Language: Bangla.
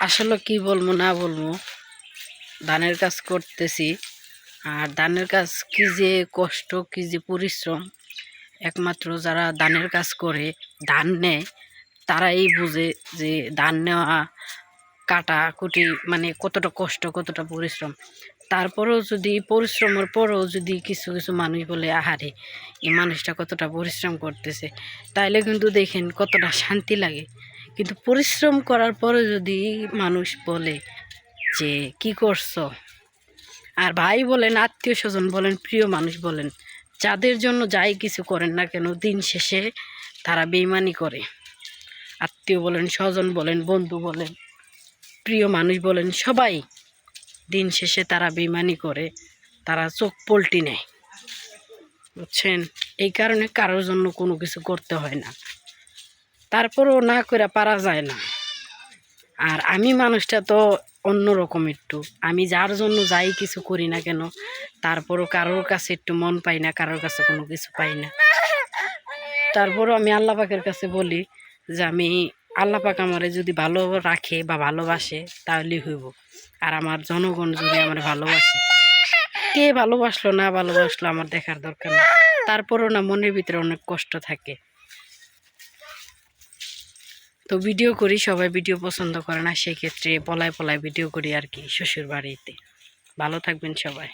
আসলে কি বলবো না বলবো, ধানের কাজ করতেছি। আর ধানের কাজ কি যে কষ্ট, কি যে পরিশ্রম, একমাত্র যারা ধানের কাজ করে, ধান নেয়, তারাই বুঝে যে ধান নেওয়া, কাটা কুটি মানে কতটা কষ্ট, কতটা পরিশ্রম। তারপরেও যদি পরিশ্রমের পরেও যদি কিছু কিছু মানুষ বলে আহারে এই মানুষটা কতটা পরিশ্রম করতেছে, তাইলে কিন্তু দেখেন কতটা শান্তি লাগে। কিন্তু পরিশ্রম করার পরে যদি মানুষ বলে যে কি করছো, আর ভাই বলেন, আত্মীয় স্বজন বলেন, প্রিয় মানুষ বলেন, যাদের জন্য যাই কিছু করেন না কেন, দিন শেষে তারা বেইমানি করে। আত্মীয় বলেন, স্বজন বলেন, বন্ধু বলেন, প্রিয় মানুষ বলেন, সবাই দিন শেষে তারা বেইমানি করে, তারা চোখ পল্টি নেয়, বুঝছেন? এই কারণে কারোর জন্য কোনো কিছু করতে হয় না, তারপরেও না করে পারা যায় না। আর আমি মানুষটা তো অন্যরকম একটু, আমি যার জন্য যাই কিছু করি না কেন, তারপরও কারোর কাছে একটু মন পাই না, কারোর কাছে কোনো কিছু পাই না। তারপরও আমি আল্লাহ পাকের কাছে বলি যে আমি আল্লাহ পাক আমারে যদি ভালো রাখে বা ভালোবাসে তাহলেই হইব। আর আমার জনগণ যদি আমার ভালোবাসে, কে ভালোবাসলো না ভালোবাসলো আমার দেখার দরকার নেই। তারপরও না মনের ভিতরে অনেক কষ্ট থাকে। তো ভিডিও করি, সবাই ভিডিও পছন্দ করে না, সেক্ষেত্রে পলায় পলায় ভিডিও করি আর কি, শ্বশুর বাড়িতে। ভালো থাকবেন সবাই।